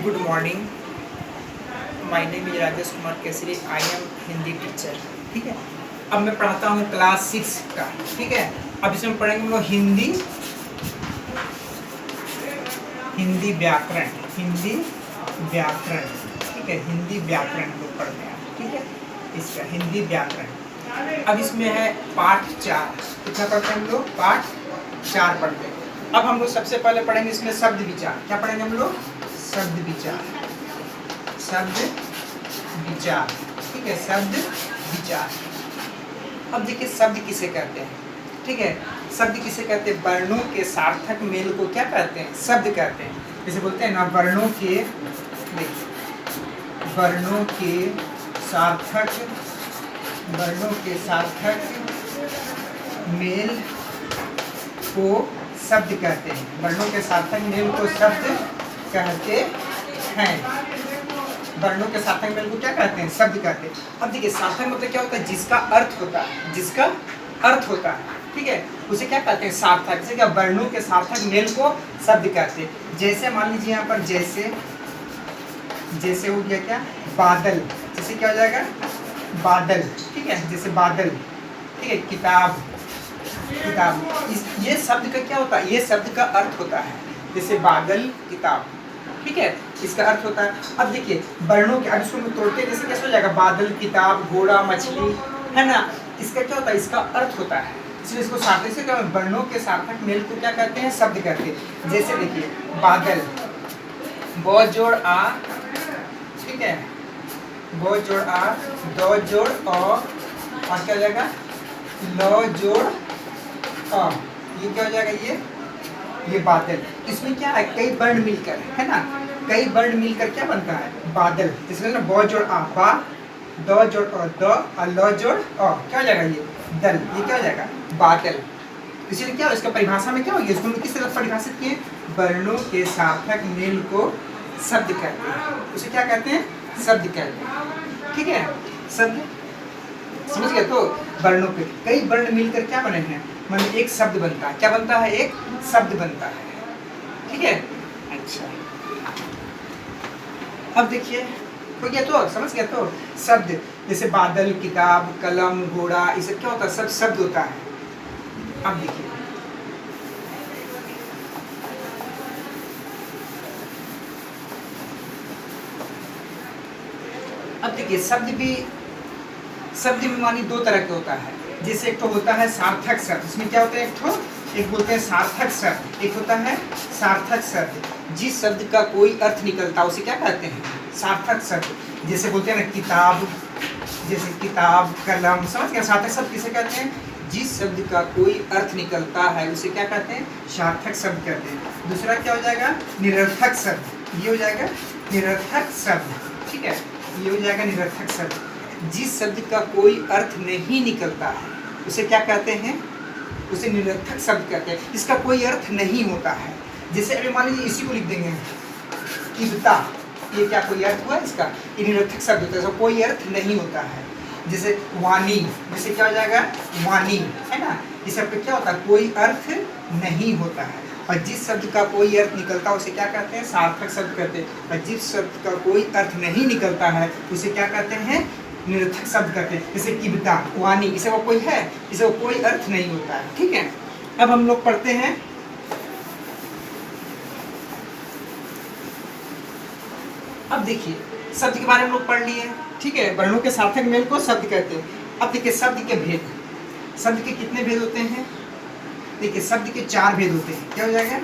Good morning. My name is Rajesh Kumar Kesari. I am Hindi teacher. ठीक है, अब मैं पढ़ाता हूँ क्लास 6 का। ठीक है, अब इसमें पढ़ेंगे हम लोग हिंदी व्याकरण। ठीक है, हिंदी व्याकरण हम लोग पढ़ते हैं। ठीक है, इसका हिंदी व्याकरण। अब इसमें है पाठ 4। कितना पढ़ते हैं हम लोग? पाठ 4 पढ़ते हैं। अब हम लोग सबसे पहले पढ़ेंगे इसमें शब्द विचार। क्या पढ़ेंगे हम लोग? शब्द विचार। ठीक है, शब्द विचार। अब देखिए शब्द किसे कहते हैं। ठीक है, शब्द किसे कहते हैं? वर्णों के सार्थक मेल को क्या कहते हैं? शब्द कहते हैं। जैसे बोलते हैं ना, वर्णों के सार्थक मेल को शब्द कहते हैं। वर्णों के सार्थक मेल को शब्द कहते हैं। वर्णों के सार्थक मेल को क्या कहते हैं? शब्द कहते हैं। अब देखिए सार्थक मतलब क्या होता है? जिसका अर्थ होता है। ठीक है, उसे क्या कहते हैं? सार्थक। जैसे क्या वर्णों के सार्थक मेल को शब्द कहते हैं। जैसे मान लीजिए यहाँ पर जैसे हो गया क्या? बादल। जैसे क्या हो जाएगा? बादल। ठीक है, जैसे बादल। ठीक है, किताब। ये शब्द का क्या होता है? ये शब्द का अर्थ होता है। जैसे बादल, किताब। ठीक है, इसका अर्थ होता है। अब देखिए वर्णों के, अब इसको तोड़ते हैं। जैसे कैसे हो जाएगा? बादल, किताब, घोड़ा, मछली, है ना। इसका क्या होता है? इसका अर्थ होता है। इसलिए इसको सार्थक से क्या, वर्णों के सार्थक मेल को क्या कहते हैं? शब्द कहते हैं। जैसे देखिए बादल, ब जोड़ आ। ठीक है, ब जोड़ आ, द जोड़ अ, और क्या हो जाएगा? ल जोड़ अ। ये क्या हो जाएगा? ये बादल। इसमें क्या है? कई वर्ण मिलकर, है ना, कई वर्ण मिलकर क्या बनता है? बादल। जैसे ना ब जोड़ आ, बा, द जोड़ अ, द, और ल जोड़ अ, क्या हो जाएगा? ये दल। ये क्या हो जाएगा? बादल। इसलिए क्या, इसका परिभाषा में क्या होगी? इसको किस तरह परिभाषित किए? वर्णों के सार्थक मेल को शब्द कहते हैं। उसे क्या कहते हैं? शब्द कहते हैं। ठीक है, शब्द समझ गए? तो वर्णों के कई वर्ण मिलकर क्या बने हैं? मतलब एक शब्द बनता है। क्या बनता है? एक शब्द बनता है। ठीक है, अच्छा। अब देखिए हो गया, तो समझ गया। तो शब्द जैसे बादल, किताब, कलम, घोड़ा, ये सब क्या होता है? सब शब्द होता है। अब देखिए शब्द भी मानी दो तरह के होता है। जैसे एक तो होता है सार्थक शब्द। इसमें क्या होता है? एक बोलते हैं सार्थक शब्द, एक होता है सार्थक शब्द। जिस शब्द का कोई अर्थ निकलता है उसे क्या कहते हैं? सार्थक शब्द। जैसे बोलते हैं ना किताब, जैसे किताब, कलम, समझ गए? सार्थक शब्द किसे कहते हैं? जिस शब्द का कोई अर्थ निकलता है उसे क्या कहते हैं? सार्थक शब्द कहते हैं। दूसरा क्या हो जाएगा? निरर्थक शब्द। ये हो जाएगा निरर्थक शब्द। ठीक है, ये हो जाएगा निरर्थक शब्द। जिस शब्द का कोई अर्थ नहीं निकलता है उसे क्या कहते हैं? उसे निरर्थक शब्द कहते हैं। इसका कोई अर्थ नहीं होता है। जैसे अभी मान लीजिए इसी को लिख देंगे किबता। ये क्या कोई अर्थ हुआ इसका? ये निरर्थक शब्द होता है, इसका कोई अर्थ नहीं होता है। जैसे वाणी, जैसे क्या हो जाएगा? वाणी, है ना। इस शब्द क्या होता है? कोई अर्थ नहीं होता है। और जिस शब्द का कोई अर्थ निकलता है उसे क्या कहते हैं? सार्थक शब्द कहते हैं। और जिस शब्द का कोई अर्थ नहीं निकलता है उसे क्या कहते हैं? निरर्थक शब्द कहते हैं। जैसे किबता, वाणी, इसे वो कोई है, इसे वो कोई अर्थ नहीं होता है। ठीक है, अब हम लोग पढ़ते हैं अब देखिए शब्द के बारे में लोग पढ़ लिए। ठीक है, वर्णों के सार्थक मेल को शब्द कहते हैं। अब देखिए शब्द के भेद। शब्द के कितने भेद होते हैं? देखिए शब्द के 4 भेद होते हैं। क्या हो जाएगा?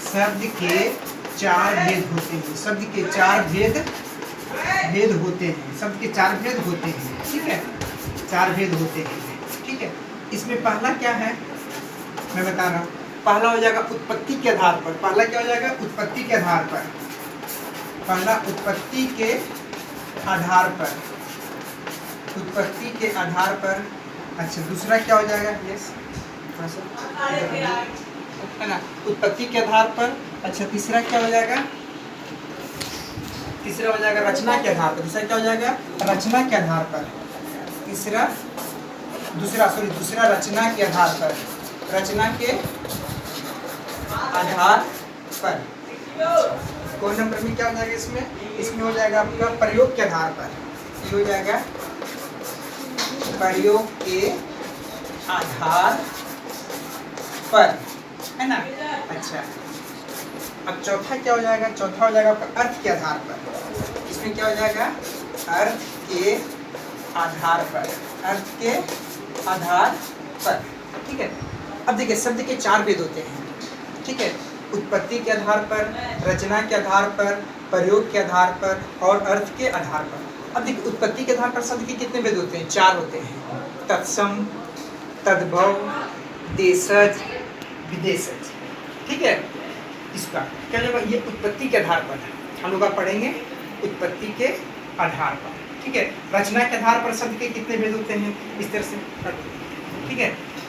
शब्द के 4 भेद होते हैं। शब्द के 4 भेद होते हैं। शब्द के 4 भेद होते हैं। ठीक है, 4 भेद होते हैं। ठीक है, इसमें पहला क्या है मैं बता रहा हूँ। पहला हो जाएगा उत्पत्ति के आधार पर। पहला क्या हो जाएगा? उत्पत्ति के आधार पर। पहला उत्पत्ति के आधार पर। उत्पत्ति के आधार पर। अच्छा, दूसरा क्या हो जाएगा? यस, है ना, उत्पत्ति के आधार पर। अच्छा, तीसरा क्या हो जाएगा? तीसरा हो जाएगा रचना के आधार पर। दूसरा क्या हो जाएगा? रचना के आधार पर। दूसरा रचना के आधार पर। रचना के आधार पर। कौन नंबर में क्या हो जाएगा इसमें? इसमें हो जाएगा आपका प्रयोग के आधार पर, ये हो जाएगा प्रयोग के आधार पर, है ना। अच्छा, अब चौथा क्या हो जाएगा? चौथा हो जाएगा आपका अर्थ के आधार पर। इसमें क्या हो जाएगा? अर्थ के आधार पर, अर्थ के आधार पर, ठीक है। अब देखिए शब्द के 4 भेद होते हैं, ठीक है। उत्पत्ति के आधार पर, रचना के आधार पर, प्रयोग के आधार पर और अर्थ के आधार पर। अब देखिए उत्पत्ति के आधार पर शब्द के कितने भेद होते हैं? 4 होते हैं, तत्सम, तद्भव, देशज, विदेशज, ठीक है। इसका क्या होगा? ये उत्पत्ति के आधार पर हम लोग पढ़ेंगे, उत्पत्ति के आधार पर, ठीक है। रचना के आधार पर शब्द के कितने भेद होते हैं? इस तरह से, ठीक है।